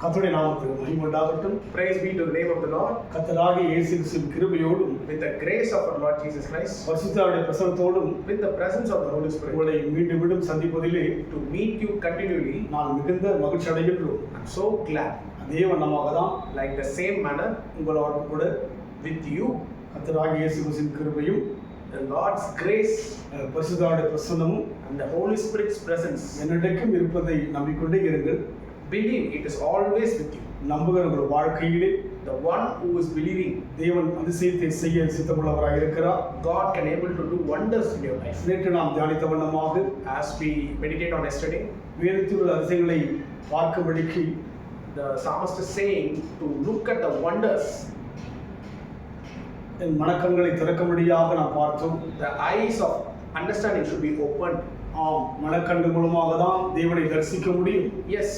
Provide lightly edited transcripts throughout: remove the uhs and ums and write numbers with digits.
கர்த்தருடைய நாமத்துக்கு மகிமை உண்டாகட்டும். Praise be to the name of the Lord. கர்த்தராகிய இயேசு கிறிஸ்துவின் கிருபையோடும் With the grace of our Lord Jesus Christ, பரிசுத்தருடைய பிரசன்னத்தோடும் with the presence of the Holy Spirit, உங்களை மீண்டும் மீண்டும் சந்திப்பதிலே to meet you continually, நான் மிகுந்த மகிழ்ச்சி அடைகின்றோம். I'm so glad. அதே வண்ணமாக தான் Like the same manner, உங்களோடு கூட with you, கர்த்தராகிய இயேசு கிறிஸ்துவின் கிருபையும் the Lord's grace பரிசுத்தருடைய பிரசன்னமும் and the Holy Spirit's presence. என்னிடக்கும் இருப்பதை நம்பிக்கொண்டே இருங்கள். Believe it is always with you. நம்புகிற உங்கள் வாழ்க்கையிலே The one who is believing, தேவன் அதிசயத்தை செய்ய சித்தமுள்ளவராக இருக்கிறார். God can able to do wonders in your life. நேற்று நாம் தியானித்த வண்ணமாக As we meditate on yesterday, வேதத்தில் உள்ள அதிசயங்களை பார்க்கும்படிக்கு the psalmist is saying to look at the wonders. என் மனக்கண்களை திறக்கும்படியாக நாம் பார்த்தோம். The eyes of understanding should be opened. ஆம், மனக்கண்கள் மூலமாக தான் தேவனை தரிசிக்க முடியும். Yes,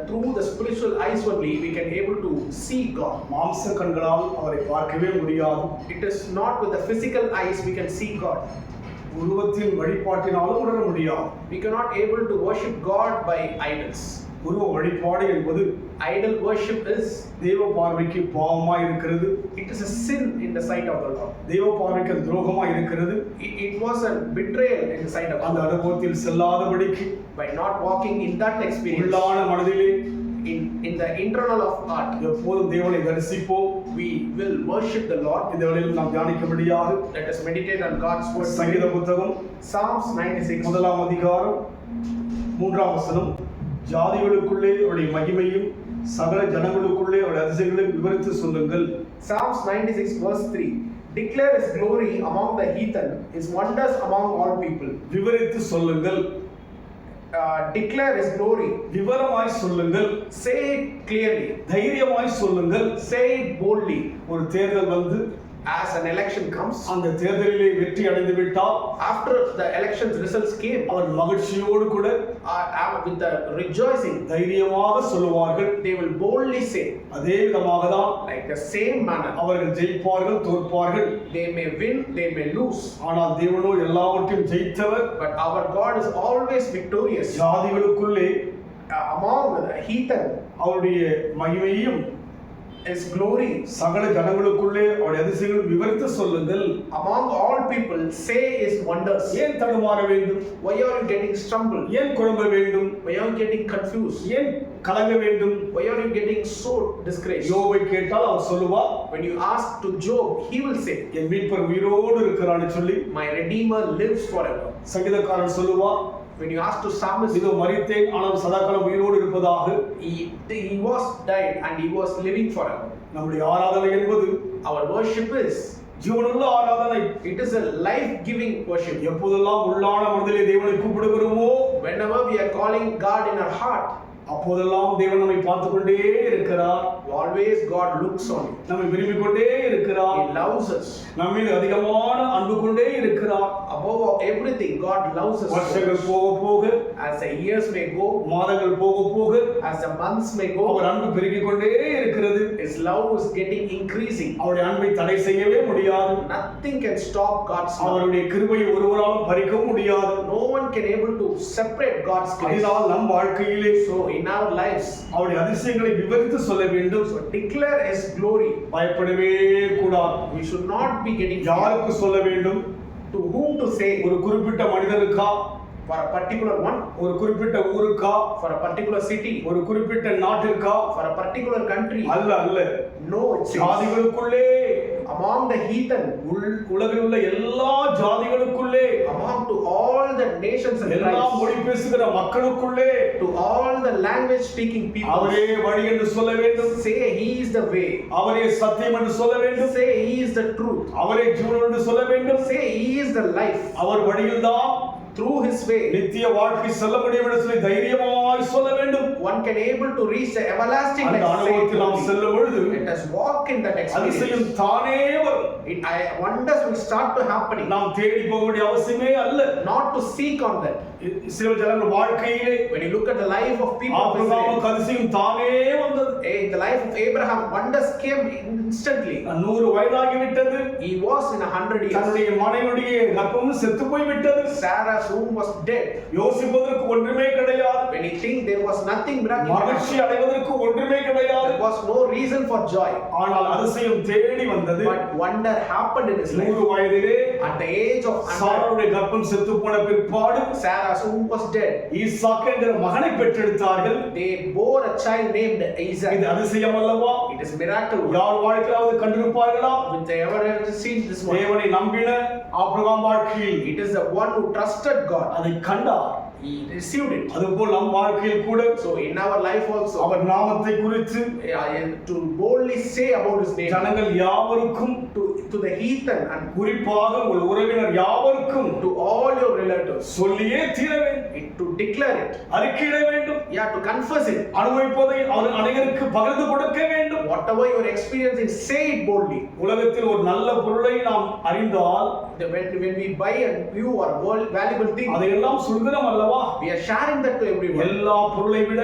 through the spiritual eyes only we can able to see God. மாம்ச கண்களால் அவரை பார்க்கவே முடியாது. It is not with the physical eyes we can see God. உருவத்தின் வழிபாட்டினாலும் உணர முடியாது. We cannot able to worship God by idols. உருவ வழிபாடு என்பது Idol worship is, தேவ பார்வைக்கு பாவமாய் இருக்கிறது. it is a sin in the sight of the Lord. தேவ பார்வைக்கு துரோகமாய் இருக்கிறது. It was a betrayal in the sight of அந்த God. அனுபவத்தில் செல்லாதபடிக்கு By not walking in that experience, உள்ளான மனதிலே in the internal of heart, எப்போதும் தேவனை தரிசிப்போம். we will worship the Lord. இந்த வேளையில் நாம் தியானிக்கும்படியாக Let us meditate on God's word. சங்கீத புத்தகம் Psalms 96. முதலாம் அதிகாரம் 3ஆம் வசனம். ஜாதிகளுக்குள்ளே அவருடைய மகிமையும் சகல ஜனங்களுக்குள்ளே அவருடைய அதிசயங்களையும் விவரித்து சொல்லுங்கள். Psalms 96 verse 3. Declare his glory among the heathen, his wonders among all people. விவரித்து சொல்லுங்கள். Declare his glory. விவரமாய் சொல்லுங்கள். Say it clearly. தைரியமாய் சொல்லுங்கள். Say it boldly. ஒரு தேர்தல் வந்து As an election comes, அந்த தேர்தலிலே வெற்றி அடைந்து விட்டால் after the election's results came, அவர் மகிழ்ச்சியோடு கூட with the rejoicing, தைரியமாக சொல்லுவார்கள். they will boldly say, அதே விதமாக தான் like the same manner, அவர்கள் ஜெயிப்பார்கள், தோற்பார்கள். they may win, they may lose, ஆனால் தேவனோ எல்லாவற்றையும் ஜெயித்தவர். but our God is always victorious. ஜாதிகளுக்குள்ளே Among the heathen, அவருடைய மகிமையும் his glory. சகல ஜனங்களுக்குள்ளே அவருடைய அதிசயங்களை விவரித்து சொல்லுங்கள். Among all people, say his wonders. ஏன் தடுமாற வேண்டும்? Why are you getting stumbled? ஏன் குழம்ப வேண்டும்? Why are you getting confused? ஏன் கலங்க வேண்டும்? Why are you getting so disgraced? யோபை கேட்டால் அவர் சொல்லுவார், When you ask to Job, he will say, என் மீட்பர் உயிரோடு இருக்கிறான்னு சொல்லி. my Redeemer lives forever. சங்கீதக்காரன் சொல்லுவார், When you ask to Psalmist, இதோ மரித்தேன் ஆனால் சதாகாலம் உயிரோடு இருப்பதாக. he was died and he was living forever. நம்முடைய ஆராதனை என்பது Our worship is, ஜீவனுள்ள ஆராதனை. it is a life-giving worship. எப்போதெல்லாம் உள்ளான மனதிலே தேவனை கூப்பிடுகிறோமோ, Whenever we are calling God in our heart, அப்போதெல்லாம் தேவன் நம்மை பார்த்து கொண்டே இருக்கிறார். always God looks on you. நம்மை விரும்பிக் கொண்டே இருக்கிறார். He loves us. நம்மீது அதிகமான அன்பு கொண்டே இருக்கிறார். Above everything, God loves us. வருஷங்கள் போக போக, As the years may go, மாதங்கள் போக போக, as the months may our go, அன்பு பெருகிக் கொண்டே இருக்கிறது. his love is getting increasing. அவருடைய அன்பை தடை செய்யவே முடியாது. Nothing can stop God's love. அவருடைய கிருபையை ஒருவராலும் பறிக்கவும் முடியாது. No one can able to separate God's grace. அதனால் நம் வாழ்க்கையிலே So in our lives, அவருடைய அதிசயங்களை விவரித்து சொல்ல வேண்டும். so declare his glory. பயப்படவே கூடாது. We should not be getting fear. யாருக்கு சொல்ல வேண்டும்? To whom to say? ஒரு குறிப்பிட்ட மனிதனுக்கா? For a particular one? ஒரு குறிப்பிட்ட ஊருக்கா? For a particular city? ஒரு குறிப்பிட்ட நாட்டிற்கா? For a particular country? அல்ல அல்ல. No, it says, ஜாதிகளுக்குள்ளே, among the heathen, உலகில் உள்ள எல்லா ஜாதிகளுக்குள்ளே, among to all the nations and எல்லா tribes, மொழி பேசுகிற மக்களுக்குள்ளே to all the language speaking people, அவரே வழி என்று சொல்ல வேண்டும். say he is the way, அவரே சத்தியம் என்று சொல்ல வேண்டும். say he is the truth, அவரே ஜீவன் என்று சொல்ல வேண்டும். say he is the life. Our வழியில்தான் Through his way, நித்திய வாழ்க்கை செல்ல முடியும் என்று சொல்லி தைரியமாய் சொல்ல வேண்டும். one can able to reach the everlasting அந்த life. அனுபவத்தில் நாம் செல்லும் பொழுது Let us walk in that experience. அதிசயம் தானே வரும். Wonders will start to happening. நாம் தேடி போக வேண்டிய அவசியமே அல்ல. Not to seek on that. இஸ்ரவேல் ஜனங்கள் வாழ்க்கையிலே When you look at the life of people of Israel, ஆபிரகாமுக்கு அதிசயம் தானே வந்தது. in the life of Abraham, wonders came instantly. 100 வயதாகி விட்டது. He was in 100 years. தன்னுடைய மனைவியுடைய கர்ப்பமும் செத்து போய் விட்டது. Sarah's Sarah's womb was dead. யோசிப்பதற்கு ஒன்றுமே கிடையாது. When you think there was nothing miraculous, மகிழ்ச்சி அடைவதற்கு ஒன்றுமே கிடையாது. there was no reason for joy. ஆனால் அதிசயம் தேடி வந்தது. But wonder happened in his life. 100 வயதிலே At the age of 100, சாராவுடைய கர்ப்பம் செத்து போன பிற்பாடு Sarah's womb was dead. ஈசாக்கு என்கிற மகனை பெற்றெடுத்தார்கள். They bore a child named Isaac. இது அதிசயம் அல்லவா? It is miracle. யார் வாழ்க்கையாவது கண்டிருப்பார்களா? With ever seen this one? தேவனை நம்பின ஆபிரகாம் வாழ்க்கையில் It is the one who trusted God. அதை கண்டார். He received it. அதுபோல் நம் வாழ்க்கையில் கூட So in our life also, அவர் நாமத்தை குறித்து to boldly say about his name ஜனங்கள் யாவருக்கும் to the heathen and குறிப்பாக உங்கள் உறவினர் யாவருக்கும் to all your relatives, சொல்லியே தீர வேண்டும். to declare it. அறிக்கையிட வேண்டும். Yeah, to confess it. அனுபவிப்பதை அவர் அனைவருக்கு பகிர்ந்து கொடுக்க வேண்டும். Whatever you are experiencing, say it boldly. உலகத்தில் ஒரு நல்ல பொருளை நாம் அறிந்தால் When we buy and view or valuable thing, அதையெல்லாம் சுதந்திரம் அல்லவா? we are sharing that to everyone. எல்லா பொருளை விட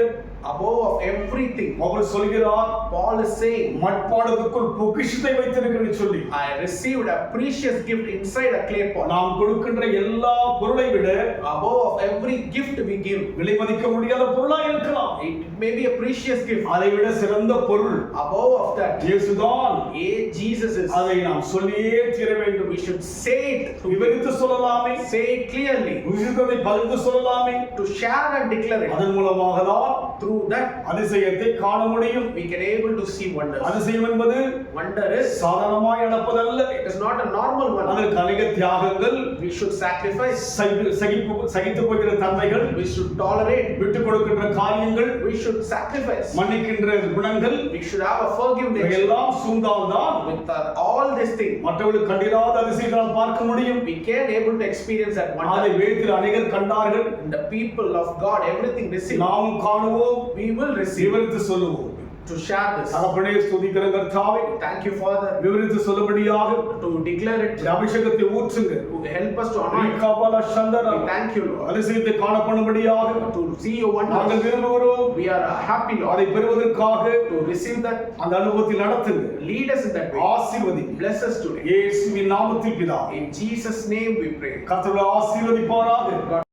Above of everything, அவர் சொல்கிறார், Paul is saying, மட்பாண்டத்துக்குள் பொக்கிஷத்தை வைத்திருக்கிறேன்னு சொல்லி, I received a precious gift inside a clay pot. நாம் கொடுக்கின்ற எல்லா பொருளை விட Above of every gift we give, விலை மதிக்க முடியாத பொருளா இருக்கலாம். it may be a precious gift. அதை விட சிறந்த பொருள் Above of that, இயேசுதான். Jesus is. அதை நாம் சொல்லியே தீர வேண்டும். We should say it, விவரித்து சொல்லலாமே, say it clearly, ருசித்ததை பகிர்ந்து சொல்லலாமே. to share and declare it. அதன் மூலமாக தான் Through that, அதிசயத்தை காண முடியும். we can able to see wonders. அதிசயம் என்பது Wonder is, சாதாரணமாய் நடப்பதல்ல. it is not a normal one. அதற்கு அநேக தியாகங்கள், We should sacrifice, சகித்து போகிற தன்மைகள், we should tolerate, விட்டு கொடுக்கின்ற காரியங்கள், we should sacrifice, மன்னிக்கின்ற குணங்கள், we should have a forgiveness. இவையெல்லாம் சூழ்ந்தால்தான் With all these things, மற்றவர்களுக்கு கண்டிராத அதிசயத்தை நாம் பார்க்க முடியும். we can able to experience that அதை wonder. வேதத்தில் அநேகர் கண்டார்கள். And the people of God, everything received, நாமும் காணுவோம், we will receive. விவரித்து சொல்லுவோம். To share this. தகப்பனே ஸ்துதிக்கிற கர்த்தாவே, Thank you, Father, விவரித்து சொல்லும்படியாக to declare it, இந்த அபிஷேகத்தை ஊற்றுங்க. to help us to anoint. ரீகாபால சந்தரா, We thank you, Lord, அதிசயத்தை காணப்படும்படியாக to see your நாங்கள் wonders. விரும்புகிறோம். We are happy, அதை Lord, பெறுவதற்காக to receive that. அந்த அனுபவத்தில் நடத்துங்க. Lead us in that way. ஆசீர்வதி. Bless us today. இயேசுவின் நாமத்தில் பிதாவே. In Jesus' name we pray. கர்த்தர் ஆசீர்வதிப்பாராக. God